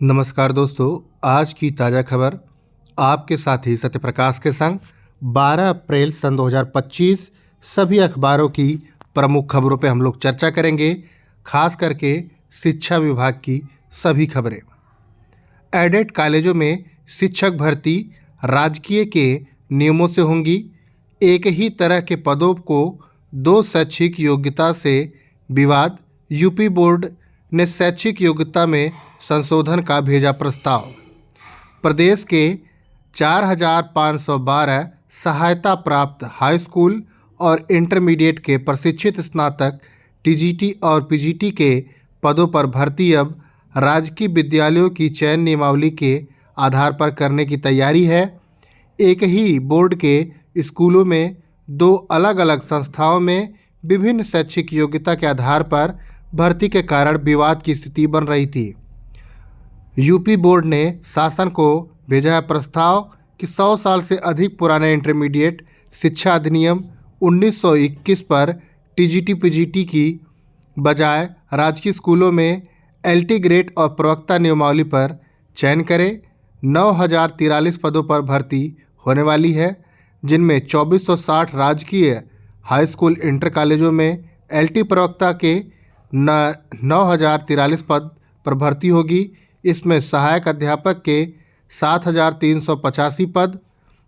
नमस्कार दोस्तों, आज की ताज़ा खबर आपके साथी सत्यप्रकाश के संग 12 अप्रैल सन 2025 सभी अखबारों की प्रमुख खबरों पे हम लोग चर्चा करेंगे। खास करके शिक्षा विभाग की सभी खबरें। एडेड कॉलेजों में शिक्षक भर्ती राजकीय के नियमों से होंगी। एक ही तरह के पदों को दो शैक्षिक योग्यता से विवाद। यूपी बोर्ड ने शैक्षिक योग्यता में संशोधन का भेजा प्रस्ताव। प्रदेश के 4,512 सहायता प्राप्त हाई स्कूल और इंटरमीडिएट के प्रशिक्षित स्नातक टीजीटी और पीजीटी के पदों पर भर्ती अब राजकीय विद्यालयों की चयन नियमावली के आधार पर करने की तैयारी है। एक ही बोर्ड के स्कूलों में दो अलग अलग संस्थाओं में विभिन्न शैक्षिक योग्यता के आधार पर भर्ती के कारण विवाद की स्थिति बन रही थी। यूपी बोर्ड ने शासन को भेजा है प्रस्ताव कि 100 साल से अधिक पुराने इंटरमीडिएट शिक्षा अधिनियम 1921 पर टीजीटी पीजीटी की बजाय राजकीय स्कूलों में एलटी ग्रेड और प्रवक्ता नियमावली पर चयन करे। 9,043 पदों पर भर्ती होने वाली है, जिनमें 2460 राजकीय हाई स्कूल इंटर कॉलेजों में एलटी प्रवक्ता के 9,043 पद पर भर्ती होगी। इसमें सहायक अध्यापक के 7,385 पद,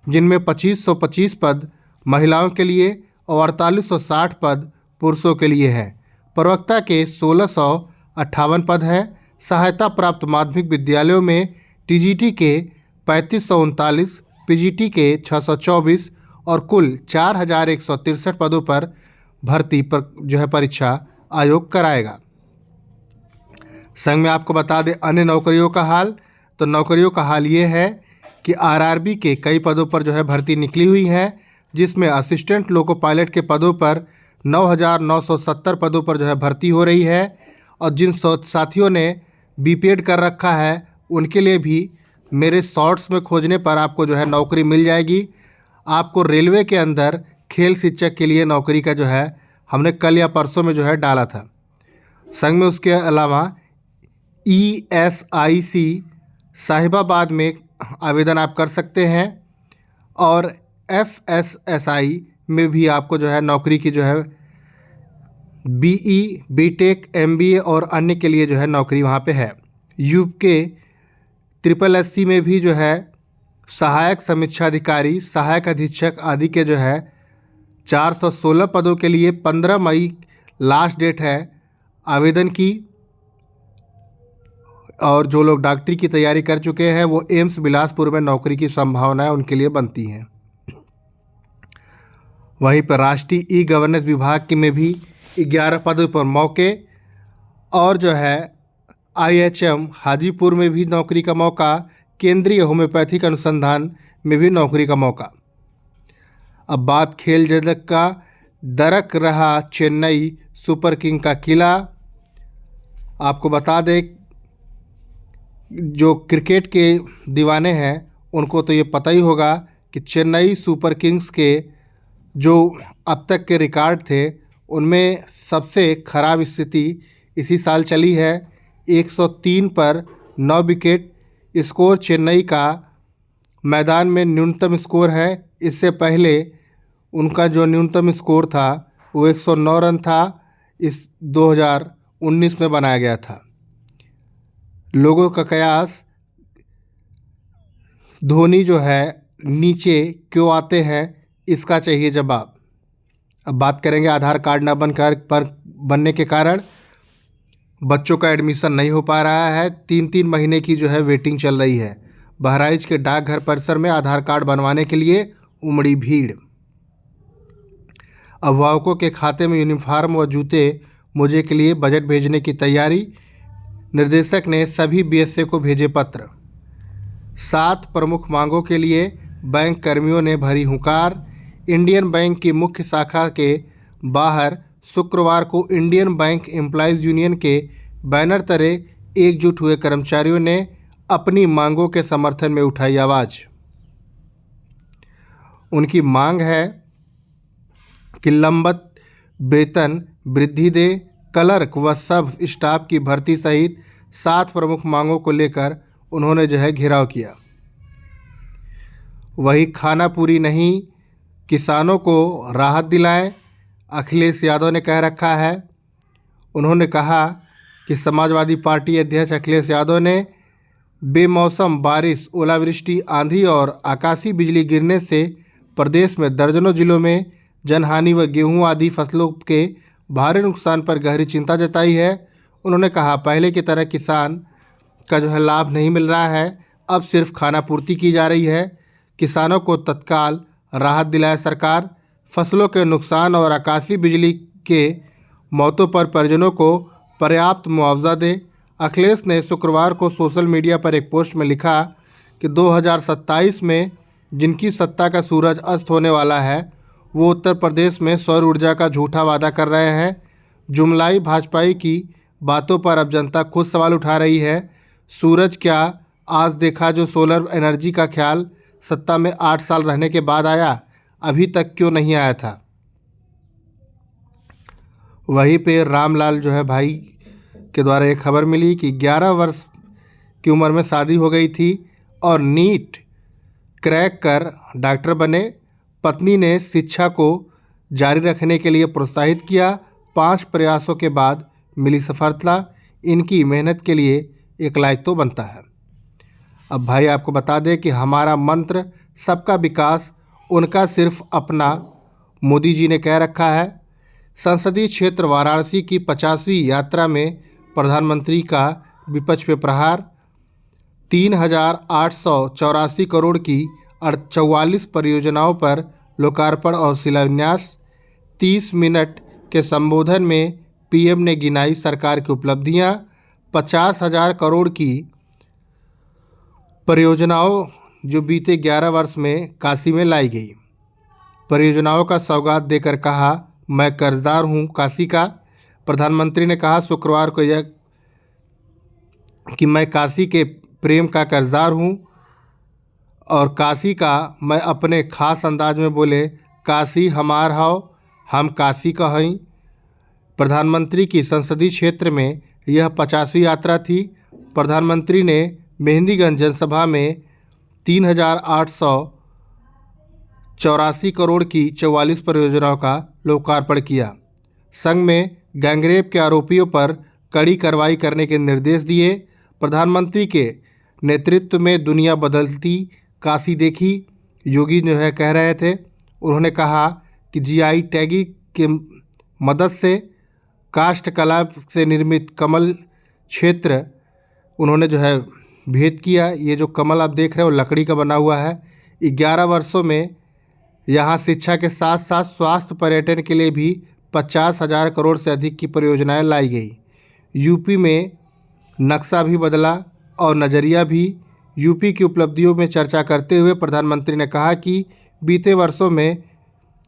जिनमें 2,525 पद महिलाओं के लिए और 4,860 पद पुरुषों के लिए हैं। प्रवक्ता के 1,658 पद हैं। सहायता प्राप्त माध्यमिक विद्यालयों में टीजीटी के 3,539, पीजीटी के 624 और कुल 4,163 पदों पर भर्ती पर परीक्षा आयोग कराएगा। संग में आपको बता दें अन्य नौकरियों का हाल। तो नौकरियों का हाल ये है कि आरआरबी के कई पदों पर भर्ती निकली हुई है, जिसमें असिस्टेंट लोको पायलट के पदों पर 9,970 पदों पर भर्ती हो रही है। और जिन साथियों ने बीपीएड कर रखा है उनके लिए भी मेरे शॉर्ट्स में खोजने पर आपको नौकरी मिल जाएगी। आपको रेलवे के अंदर खेल शिक्षक के लिए नौकरी का हमने कल या परसों में डाला था। संग में उसके अलावा ESIC साहिबाबाद में आवेदन आप कर सकते हैं और FSSI में भी आपको नौकरी की BE BTech MBA और अन्य के लिए नौकरी वहाँ पे है। यूके SSSC में भी सहायक समीक्षा अधिकारी, सहायक अधीक्षक आदि के 416 पदों के लिए 15 मई लास्ट डेट है आवेदन की। और जो लोग डॉक्टरी की तैयारी कर चुके हैं वो एम्स बिलासपुर में नौकरी की संभावनाएं उनके लिए बनती हैं। वहीं पर राष्ट्रीय ई गवर्नेंस विभाग की में भी 11 पदों पर मौके और IHM हाजीपुर में भी नौकरी का मौका, केंद्रीय होम्योपैथिक अनुसंधान में भी नौकरी का मौका। अब बात खेल जगत का। दरक रहा चेन्नई सुपर किंग का किला। आपको बता दें जो क्रिकेट के दीवाने हैं उनको तो ये पता ही होगा कि चेन्नई सुपर किंग्स के जो अब तक के रिकॉर्ड थे उनमें सबसे खराब स्थिति इसी साल चली है। 103 पर 9 विकेट स्कोर चेन्नई का मैदान में न्यूनतम स्कोर है। इससे पहले उनका जो न्यूनतम स्कोर था वो 109 रन था, इस 2019 में बनाया गया था। लोगों का कयास धोनी नीचे क्यों आते हैं इसका चाहिए जवाब। अब बात करेंगे आधार कार्ड न बनने के कारण बच्चों का एडमिशन नहीं हो पा रहा है। 3-3 महीने की वेटिंग चल रही है। बहराइच के डाकघर परिसर में आधार कार्ड बनवाने के लिए उमड़ी भीड़। अभिभावकों के खाते में यूनिफॉर्म व जूते मोजे के लिए बजट भेजने की तैयारी। निर्देशक ने सभी BSA को भेजे पत्र। 7 प्रमुख मांगों के लिए बैंक कर्मियों ने भरी हुंकार। इंडियन बैंक की मुख्य शाखा के बाहर शुक्रवार को इंडियन बैंक एम्प्लॉयज़ यूनियन के बैनर तले एकजुट हुए कर्मचारियों ने अपनी मांगों के समर्थन में उठाई आवाज़। उनकी मांग है कि लंबित वेतन वृद्धि दे, क्लर्क व सब स्टाफ की भर्ती सहित 7 प्रमुख मांगों को लेकर उन्होंने जो है घेराव किया। वही खाना पूरी नहीं, किसानों को राहत दिलाएं, अखिलेश यादव ने कह रखा है। उन्होंने कहा कि समाजवादी पार्टी अध्यक्ष अखिलेश यादव ने बेमौसम बारिश, ओलावृष्टि, आंधी और आकाशीय बिजली गिरने से प्रदेश में दर्जनों जिलों में जनहानि व गेहूं आदि फसलों के भारी नुकसान पर गहरी चिंता जताई है। उन्होंने कहा, पहले की तरह किसान का जो है लाभ नहीं मिल रहा है, अब सिर्फ खाना पूर्ति की जा रही है। किसानों को तत्काल राहत दिलाए सरकार, फसलों के नुकसान और आकाशीय बिजली के मौतों पर परिजनों को पर्याप्त मुआवजा दे। अखिलेश ने शुक्रवार को सोशल मीडिया पर एक पोस्ट में लिखा कि 2027 में जिनकी सत्ता का सूरज अस्त होने वाला है वो उत्तर प्रदेश में सौर ऊर्जा का झूठा वादा कर रहे हैं। जुमलाई भाजपाई की बातों पर अब जनता खुद सवाल उठा रही है। सूरज क्या आज देखा जो सोलर एनर्जी का ख्याल सत्ता में 8 साल रहने के बाद आया, अभी तक क्यों नहीं आया था। वहीं पे रामलाल जो है भाई के द्वारा एक खबर मिली कि 11 वर्ष की उम्र में शादी हो गई थी और नीट क्रैक कर डॉक्टर बने। पत्नी ने शिक्षा को जारी रखने के लिए प्रोत्साहित किया। 5 प्रयासों के बाद मिली सफलता। इनकी मेहनत के लिए एक लाइक तो बनता है। अब भाई आपको बता दें कि हमारा मंत्र सबका विकास, उनका सिर्फ अपना, मोदी जी ने कह रखा है। संसदीय क्षेत्र वाराणसी की 50वीं यात्रा में प्रधानमंत्री का विपक्ष पे प्रहार। 3,884 करोड़ की 44 परियोजनाओं पर लोकार्पण और शिलान्यास। 30 मिनट के संबोधन में पीएम ने गिनाई सरकार की उपलब्धियां। 50,000 करोड़ की परियोजनाओं जो बीते 11 वर्ष में काशी में लाई गई। परियोजनाओं का सौगात देकर कहा, मैं कर्जदार हूं काशी का। प्रधानमंत्री ने कहा शुक्रवार को यह कि मैं काशी के प्रेम का कर्जदार हूं और काशी का मैं अपने खास अंदाज में बोले, काशी हमार हौ, हम काशी का हई। प्रधानमंत्री की संसदीय क्षेत्र में यह 50वीं यात्रा थी। प्रधानमंत्री ने मेहंदीगंज जनसभा में 3,884 करोड़ की 44 परियोजनाओं का लोकार्पण किया। संघ में गैंगरेप के आरोपियों पर कड़ी कार्रवाई करने के निर्देश दिए। प्रधानमंत्री के नेतृत्व में दुनिया बदलती काशी देखी, योगी जो है कह रहे थे। उन्होंने कहा कि जीआई टैगिंग के मदद से काष्ठ कला से निर्मित कमल क्षेत्र उन्होंने जो है भेंट किया। ये जो कमल आप देख रहे हो लकड़ी का बना हुआ है। 11 वर्षों में यहाँ शिक्षा के साथ साथ स्वास्थ्य पर्यटन के लिए भी 50,000 करोड़ से अधिक की परियोजनाएं लाई गई। यूपी में नक्शा भी बदला और नज़रिया भी। यूपी की उपलब्धियों में चर्चा करते हुए प्रधानमंत्री ने कहा कि बीते वर्षों में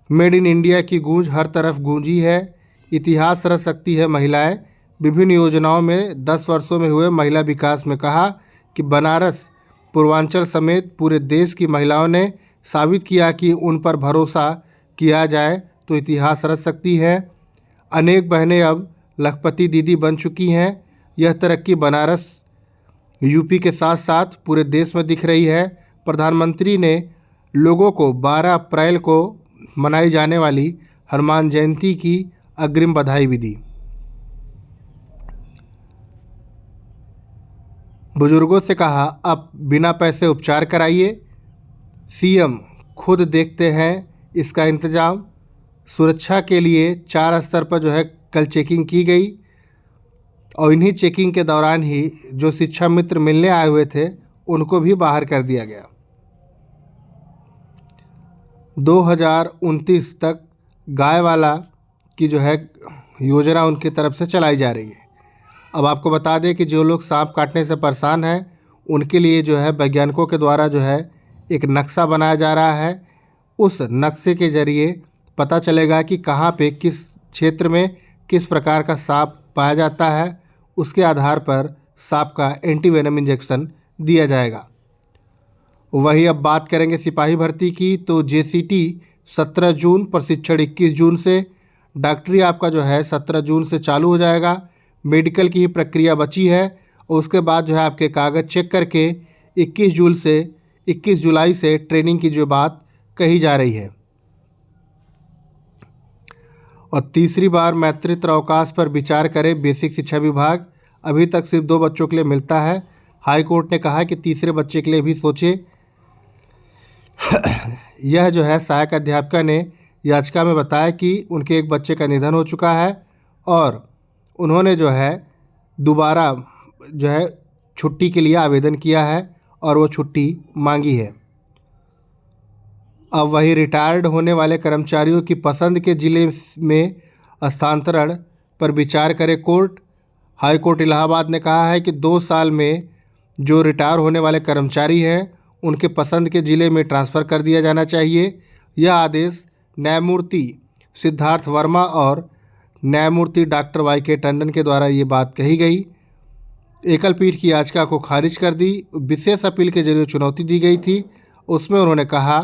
मेड इन इंडिया की गूंज हर तरफ गूंजी है। इतिहास रच सकती है महिलाएं। विभिन्न योजनाओं में 10 वर्षों में हुए महिला विकास में कहा कि बनारस, पूर्वांचल समेत पूरे देश की महिलाओं ने साबित किया कि उन पर भरोसा किया जाए तो इतिहास रच सकती है। अनेक बहनें अब लखपति दीदी बन चुकी हैं। यह तरक्की बनारस, यूपी के साथ साथ पूरे देश में दिख रही है। प्रधानमंत्री ने लोगों को 12 अप्रैल को मनाई जाने वाली हनुमान जयंती की अग्रिम बधाई भी दी। बुजुर्गों से कहा, अब बिना पैसे उपचार कराइए। सीएम खुद देखते हैं इसका इंतजाम। सुरक्षा के लिए 4 स्तर पर जो है कल चेकिंग की गई और इन्हीं चेकिंग के दौरान ही जो शिक्षा मित्र मिलने आए हुए थे उनको भी बाहर कर दिया गया। 2029 तक गाय वाला की जो है योजना उनकी तरफ से चलाई जा रही है। अब आपको बता दें कि जो लोग सांप काटने से परेशान हैं उनके लिए जो है वैज्ञानिकों के द्वारा जो है एक नक्शा बनाया जा रहा है। उस नक्शे के जरिए पता चलेगा कि कहाँ पे किस क्षेत्र में किस प्रकार का सांप पाया जाता है। उसके आधार पर सांप का एंटीवेनम इंजेक्शन दिया जाएगा। वही अब बात करेंगे सिपाही भर्ती की, तो जेसीटी 17 जून, प्रशिक्षण 21 जून से। डॉक्टरी आपका जो है 17 जून से चालू हो जाएगा। मेडिकल की ही प्रक्रिया बची है उसके बाद जो है आपके कागज़ चेक करके 21 जुलाई से ट्रेनिंग की जो बात कही जा रही है। और तीसरी बार मातृत्व अवकाश पर विचार करे बेसिक शिक्षा विभाग। अभी तक सिर्फ 2 बच्चों के लिए मिलता है। हाई कोर्ट ने कहा है कि तीसरे बच्चे के लिए भी सोचे। यह जो है सहायक अध्यापिका ने याचिका में बताया कि उनके एक बच्चे का निधन हो चुका है और उन्होंने जो है दोबारा जो है छुट्टी के लिए आवेदन किया है और वो छुट्टी मांगी है। अब वही रिटायर्ड होने वाले कर्मचारियों की पसंद के ज़िले में स्थानांतरण पर विचार करे कोर्ट। हाई कोर्ट इलाहाबाद ने कहा है कि 2 साल में जो रिटायर होने वाले कर्मचारी हैं उनके पसंद के ज़िले में ट्रांसफ़र कर दिया जाना चाहिए। यह आदेश न्यायमूर्ति सिद्धार्थ वर्मा और न्यायमूर्ति डॉक्टर वाई.के. टंडन के द्वारा ये बात कही गई। एकल पीठ की याचिका को खारिज कर दी। विशेष अपील के जरिए चुनौती दी गई थी। उसमें उन्होंने कहा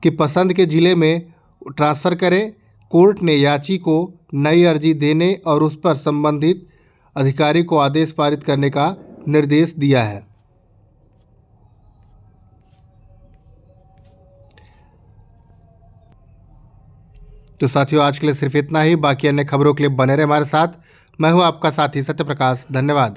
कि पसंद के ज़िले में ट्रांसफ़र करें। कोर्ट ने याची को नई अर्जी देने और उस पर संबंधित अधिकारी को आदेश पारित करने का निर्देश दिया है। तो साथियों, आज के लिए सिर्फ इतना ही। बाकी अन्य खबरों के लिए बने रहे हमारे साथ। मैं हूं आपका साथी सत्य प्रकाश। धन्यवाद।